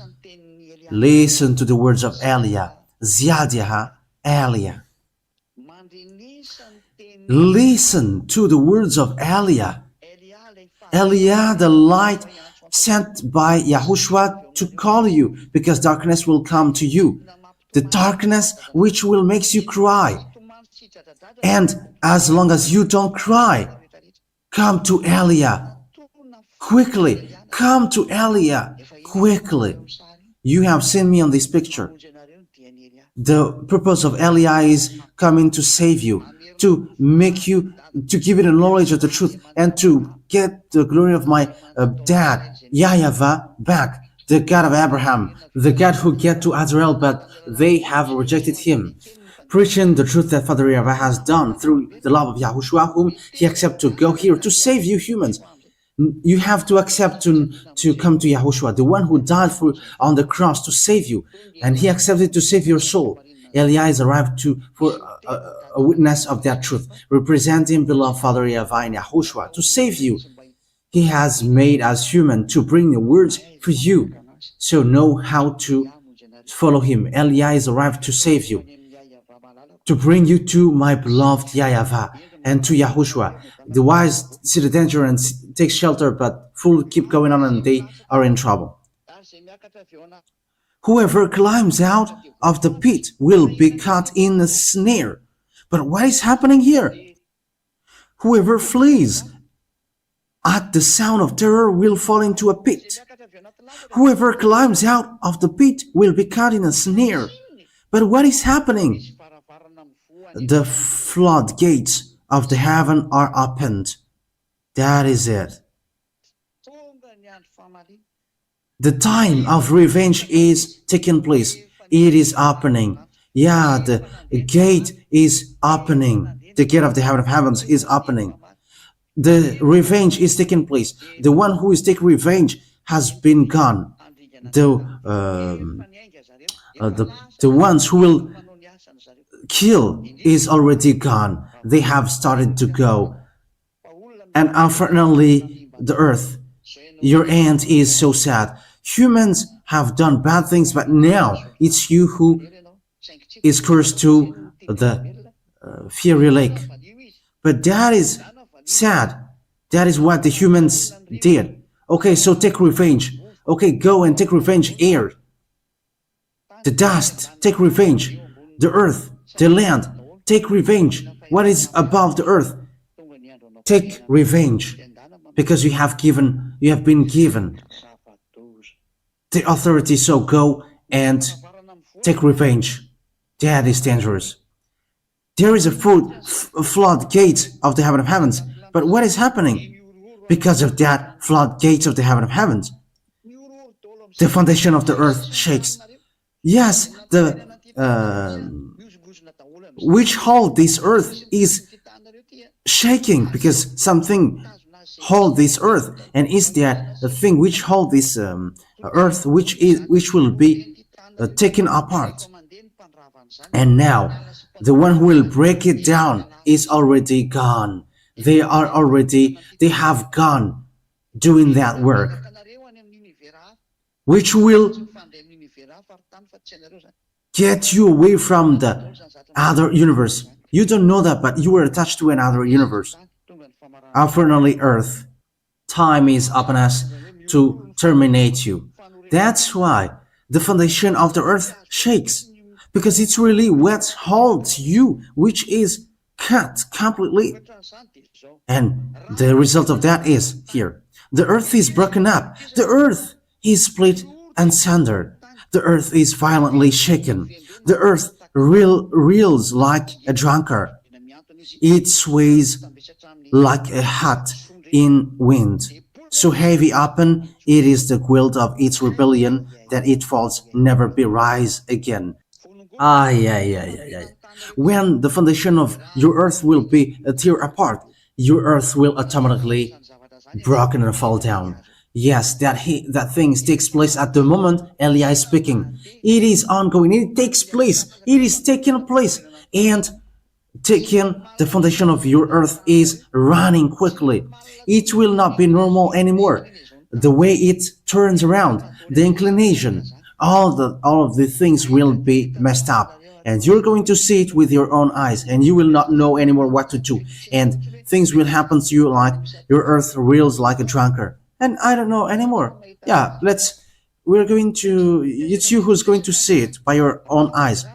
listen to the words of Elia, Ziadia Elia. Listen to the words of Elia. Elia, the light sent by Yahushua to call you, because darkness will come to you. The darkness which will make you cry. And as long as you don't cry, come to Elia. Quickly, come to Elia. Quickly. You have seen me on this picture. The purpose of Elia is coming to save you, to make you, to give you the knowledge of the truth, and to get the glory of my dad, Yahweh, back, the God of Abraham, the God who get to Israel, but they have rejected him. Preaching the truth that Father Yahweh has done through the love of Yahushua, whom he accepted to go here to save you humans. You have to accept to come to Yahushua, the one who died on the cross to save you, and he accepted to save your soul. Elia is arrived for a witness of that truth, representing beloved Father Yahweh and Yahushua to save you. He has made us human to bring the words for you, so know how to follow him. Elia is arrived to save you, to bring you to my beloved Yahweh and to Yahushua. The wise see the danger and take shelter, but fools keep going on and they are in trouble. Whoever climbs out of the pit will be caught in a snare. But what is happening here? Whoever flees at the sound of terror will fall into a pit. Whoever climbs out of the pit will be caught in a snare. But what is happening? The floodgates of the heaven are opened. That is it. The time of revenge is taking place. It is opening. Yeah, the gate is opening. The gate of the heaven of heavens is opening. The revenge is taking place. The one who is taking revenge has been gone. The ones who will kill is already gone. They have started to go. And unfortunately, the earth, your end is so sad. Humans have done bad things, but now it's you who is cursed to the fiery lake. But that is sad. That is what the humans did. Okay, so take revenge. Okay, go and take revenge, air. The dust, take revenge. The earth, the land, take revenge. What is above the earth, take revenge, because you have been given the authority. So go and take revenge. That is dangerous. There is a floodgate of the heaven of heavens. But what is happening? Because of that floodgate of the heaven of heavens, the foundation of the earth shakes. Yes, the which hold this earth is shaking, because something hold this earth, and is that the thing which hold this earth, which will be taken apart. And now the one who will break it down is already gone. They have gone doing that work, which will get you away from the other universe. You don't know that, but you were attached to another universe. Unfortunately, earth, time is upon us to terminate you. That's why the foundation of the earth shakes, because it's really what holds you, which is cut completely. And the result of that is here. The earth is broken up. The earth is split and sundered. The earth is violently shaken. The earth reels like a drunkard. It sways like a hat in wind. So heavy upon it is the guilt of its rebellion that it falls, never be rise again. When the foundation of your earth will be tear apart, your earth will automatically broken and fall down. Yes, that thing takes place at the moment Elia is speaking. It is ongoing. It takes place. It is taking place, and the foundation of your earth is running quickly. It will not be normal anymore. The way it turns around, the inclination, all of the things will be messed up. And you're going to see it with your own eyes, and you will not know anymore what to do. And things will happen to you like your earth reels like a drunkard. And I don't know anymore. Yeah, it's you who's going to see it by your own eyes.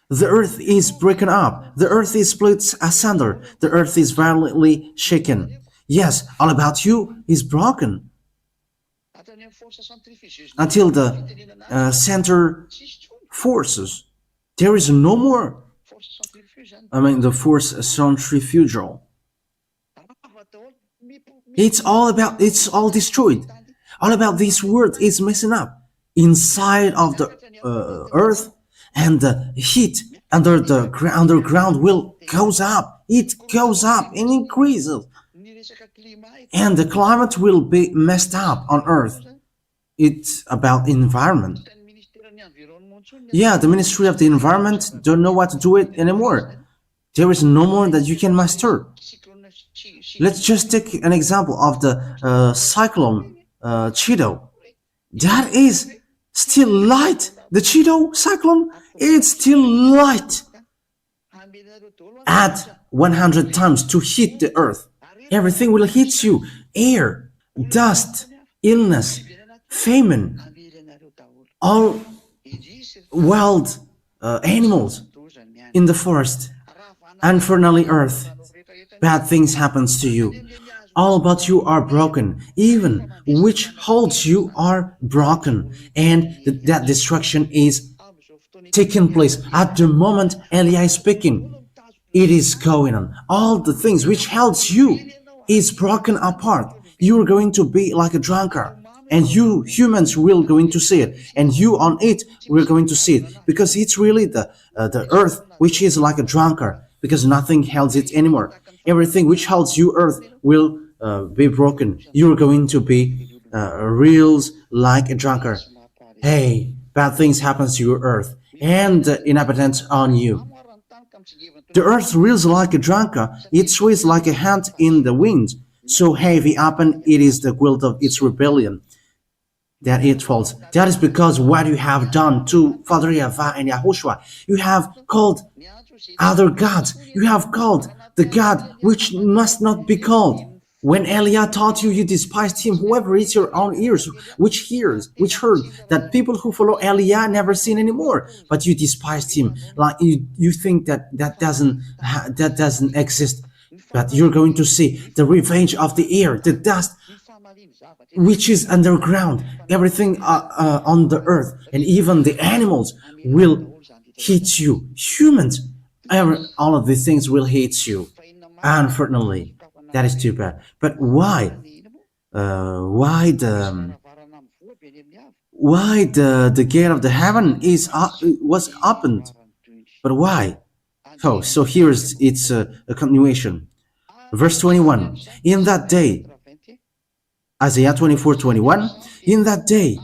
The earth is broken up. The earth is split asunder. The earth is violently shaken. Yes, all about you is broken. Until the center forces. There is no more. The force centrifugal. It's all destroyed. All about this world is messing up. Inside of the earth, and the heat underground goes up. It goes up and increases. And the climate will be messed up on earth. It's about environment. Yeah, the Ministry of the Environment don't know what to do it anymore. There is no more that you can master. Let's just take an example of the cyclone Chido. That is still light. The Chido cyclone, it's still light. Add 100 times to hit the earth. Everything will hit you. Air, dust, illness, famine, all wild animals in the forest, unfortunately earth. Bad things happens to you. All about you are broken. Even which holds you are broken. And that destruction is taking place at the moment Elia is speaking. It is going on. All the things which holds you is broken apart. You are going to be like a drunkard. And you humans will going to see it. And you on it will going to see it. Because it's really the earth which is like a drunkard. Because nothing holds it anymore. Everything which holds you earth will be broken. You're going to be reels like a drunkard. Hey, bad things happen to your earth and the inhabitants on you. The earth reels like a drunkard. It sways like a hat in the wind. So heavy upon it is the guilt of its rebellion that it falls. That is because what you have done to Father Yahweh and Yahushua. You have called other gods. You have called the God which must not be called. When Eliah taught you, you despised him. Whoever eats your own ears, which heard that people who follow Eliah never sin anymore. But you despised him. Like you think that that doesn't exist. But you're going to see the revenge of the air, the dust, which is underground, everything on the earth, and even the animals will hate you. Humans, all of these things will hate you. Unfortunately, that is too bad. But why? Why the gate of the heaven was opened? But why? Oh, so here's it's a continuation. Verse 21. In that day, Isaiah 24:21. In that day,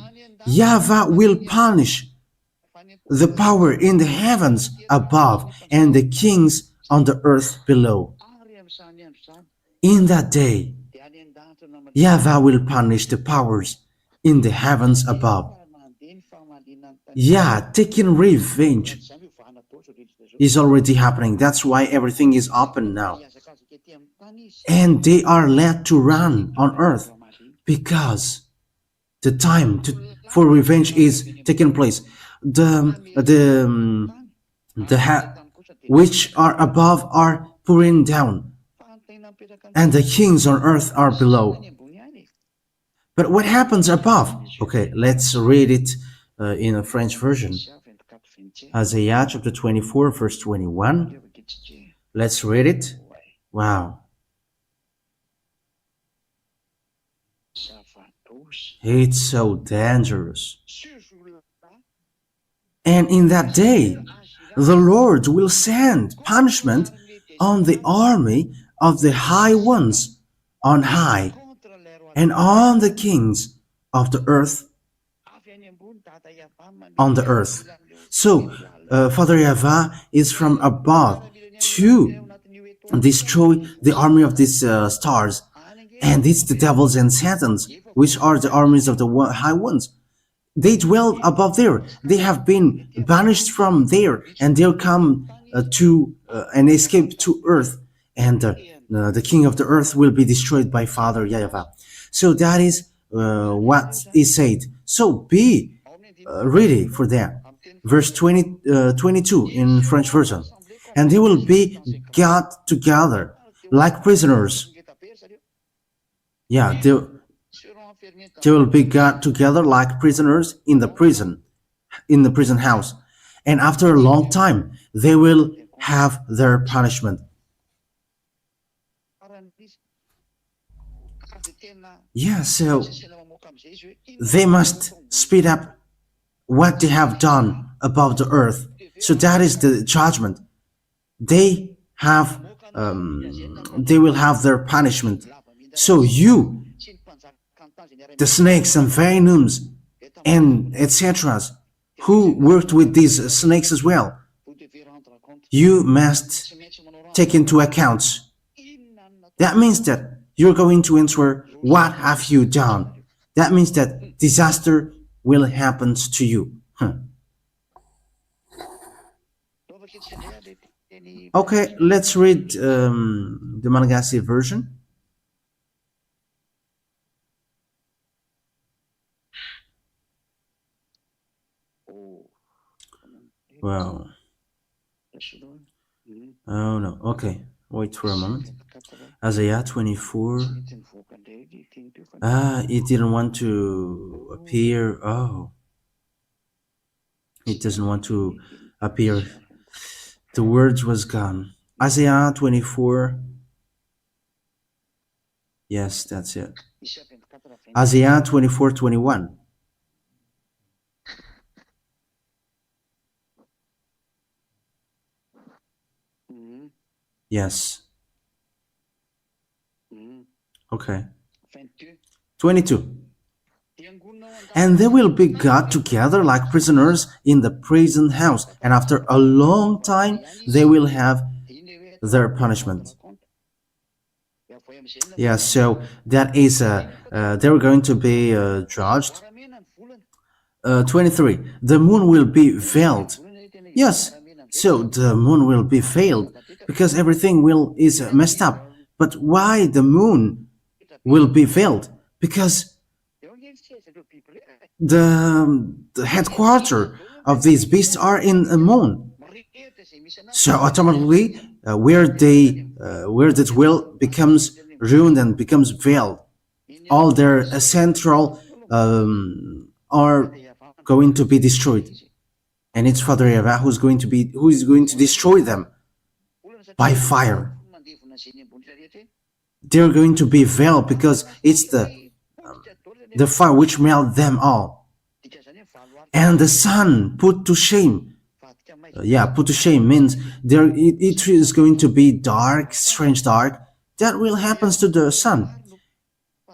Yahweh will punish the power in the heavens above and the kings on the earth below. In that day, Yahweh will punish the powers in the heavens above. Yeah, taking revenge is already happening. That's why everything is open now. And they are led to run on earth because the time for revenge is taking place. Which are above are pouring down, and the kings on earth are below. But what happens above? Okay, let's read it in a French version. Isaiah chapter 24, verse 21. Let's read it. Wow. It's so dangerous. And in that day, the Lord will send punishment on the army of the high ones on high, and on the kings of the earth on the earth. So, Father Yahweh is from above to destroy the army of these stars, and it's the devils and satans, which are the armies of the high ones. They dwell above there. They have been banished from there, and they'll come to and escape to earth, and the king of the earth will be destroyed by Father Yahweh. So that is what is said. So be ready for that. Verse 22 in French version. And they will be got together like prisoners. Yeah, they will be got together like prisoners in the prison house. And after a long time, they will have their punishment. Yeah, so they must speed up what they have done above the earth. So that is the judgment. They will have their punishment. So you, the snakes and venoms and etc., who worked with these snakes as well, you must take into account. That means that you're going to answer, what have you done? That means that disaster will happen to you. Okay, let's read the Malagasy version. Wow. Oh no. Okay, wait for a moment. Isaiah 24. It didn't want to appear. Oh, it doesn't want to appear. The words was gone. Isaiah 24. Yes, that's it. Isaiah 24:21. Yes. Okay. 22. And they will be got together like prisoners in the prison house, and after a long time they will have their punishment. Yeah, so that is they're going to be judged. 23. The moon will be veiled. Yes, so the moon will be veiled because everything is messed up. But why the moon will be veiled because the headquarters of these beasts are in the moon. So automatically, where that will becomes ruined and becomes veiled. All their central are going to be destroyed, and it's Father Eva who is going to destroy them by fire. They're going to be veiled because it's the fire which melt them all, and the sun put to shame. Put to shame means it is going to be dark, strange dark. That will happen to the sun.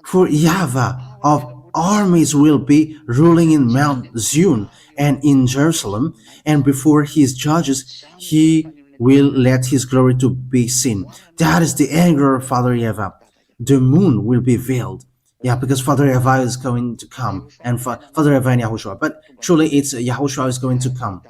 For Yahweh of armies will be ruling in Mount Zion and in Jerusalem, and before his judges he will let his glory to be seen. That is the anger of Father Yahweh. The moon will be veiled. Because Father Yahweh is going to come, and Father Yahweh and Yahushua. But truly it's Yahushua is going to come.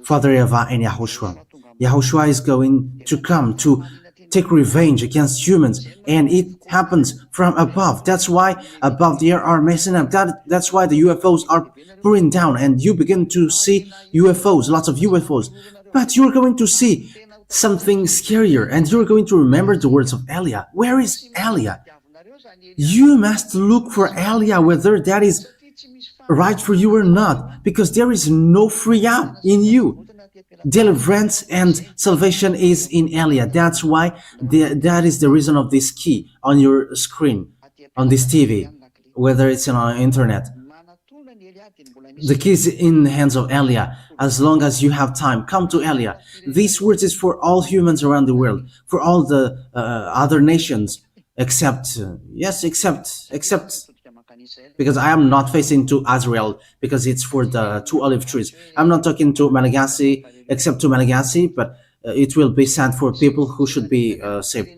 Father Yahweh and Yahushua. Yahushua is going to come to take revenge against humans, and it happens from above. That's why above the air are messing up. That's why the UFOs are pouring down, and you begin to see UFOs, lots of UFOs. But you're going to see something scarier, and you're going to remember the words of Elia. Where is Elia? You must look for Elia, whether that is right for you or not, because there is no free out in you. Deliverance and salvation is in Elia. That's why that is the reason of this key on your screen, on this TV, whether it's on internet. The key is in the hands of Elia. As long as you have time, come to Elia. These words is for all humans around the world, for all the other nations, except because I am not facing to Israel, because it's for the 2 olive trees. I'm not talking to Malagasy, except to Malagasy, but it will be sent for people who should be saved.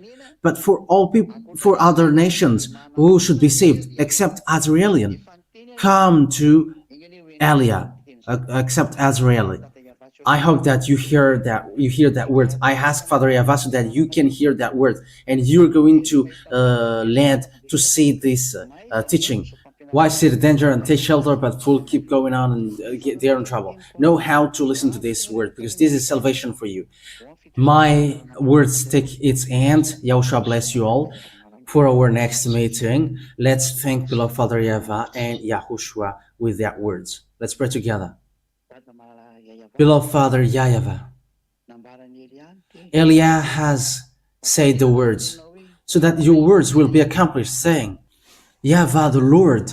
But for all people, for other nations who should be saved, except Azraelian, come to Elia, except Azraeli. I hope that you hear that word. I ask Father Yahweh so that you can hear that word, and you're going to land to see this teaching. Why see the danger and take shelter, but fool keep going on and they're in trouble? Know how to listen to this word, because this is salvation for you. My words take its end. Yahushua bless you all. For our next meeting, let's thank beloved Father Yahweh and Yahushua with their words. Let's pray together. Beloved Father Yahweh, Elia has said the words, so that your words will be accomplished, saying, Yahweh the Lord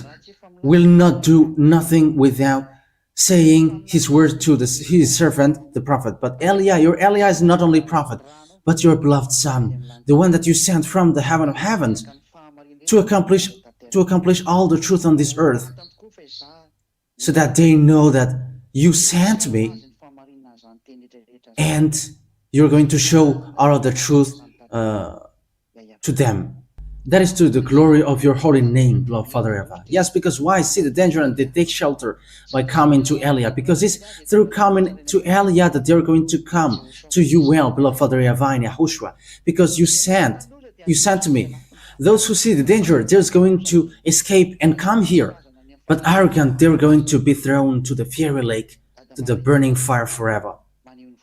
will not do nothing without saying his word to his servant, the prophet. But Elia, your Elia is not only prophet, but your beloved son, the one that you sent from the heaven of heavens to accomplish all the truth on this earth, so that they know that you sent me, and you're going to show all of the truth to them. That is to the glory of your holy name, beloved Father Eva. Yes, because why see the danger and they take shelter by coming to Elia? Because it's through coming to Elia that they're going to come to you well, beloved Father Eva and Yahushua. Because you sent me. Those who see the danger, they're going to escape and come here. But arrogant, they're going to be thrown to the fiery lake, to the burning fire forever.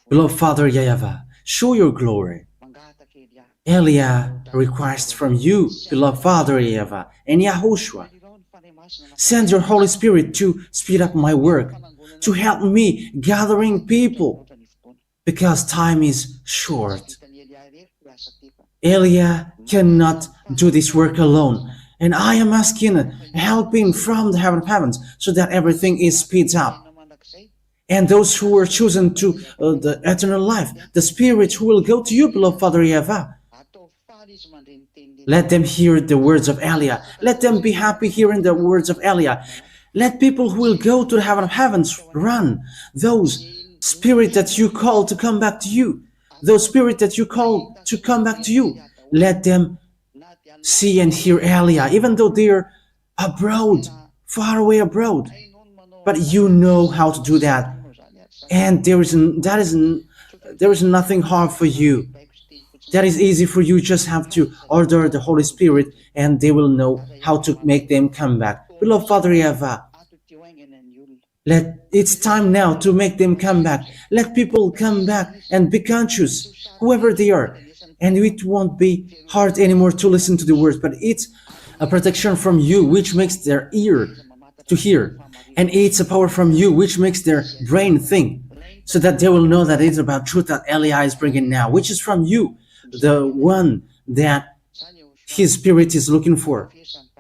Beloved Father Yahweh, show your glory. Elia requests from you, beloved Father Yahweh and Yahushua, send your Holy Spirit to speed up my work, to help me gathering people, because time is short. Elia cannot do this work alone, and I am asking helping from the heaven of heavens so that everything is speeds up. And those who were chosen to the eternal life, the spirits who will go to you, beloved Father Yahweh, let them hear the words of Elia. Let them be happy hearing the words of Elia. Let people who will go to the heaven of heavens run. Those spirits that you call to come back to you. Those spirits that you call to come back to you. Let them see and hear Elia, even though they are abroad, far away abroad. But you know how to do that. And there is nothing hard for you That is easy for you. Just have to order the Holy Spirit and they will know how to make them come back. Beloved Father Yava, it's time now to make them come back. Let people come back and be conscious, whoever they are. And it won't be hard anymore to listen to the words, but it's a protection from you which makes their ear to hear. And it's a power from you which makes their brain think, so that they will know that it's about truth that Elia is bringing now, which is from you, the one that his spirit is looking for.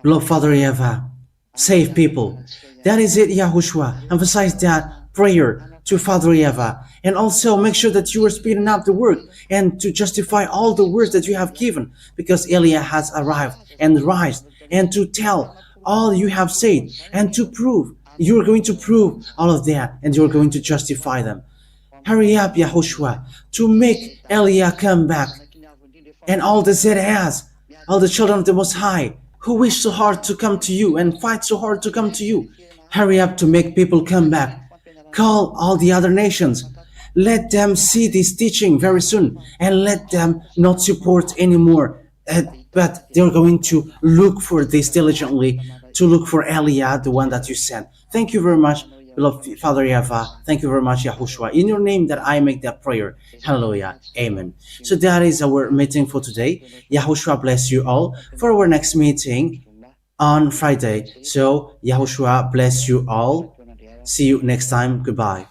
Beloved Father Yava, save people. That is it, Yahushua. Emphasize that prayer to Father Yava. And also make sure that you are speeding up the work and to justify all the words that you have given, because Elia has arrived and rise, and to tell all you have said and to prove. You are going to prove all of that and you are going to justify them. Hurry up, Yahushua, to make Elia come back. And all the ZAs, all the children of the Most High, who wish so hard to come to you and fight so hard to come to you, hurry up to make people come back. Call all the other nations. Let them see this teaching very soon and let them not support anymore. But they're going to look for this diligently, to look for Elia, the one that you sent. Thank you very much, beloved Father Yava. Thank you very much, Yahushua. In your name that I make that prayer. Hallelujah. Amen. So that is our meeting for today. Yahushua bless you all for our next meeting on Friday. So Yahushua bless you all. See you next time. Goodbye.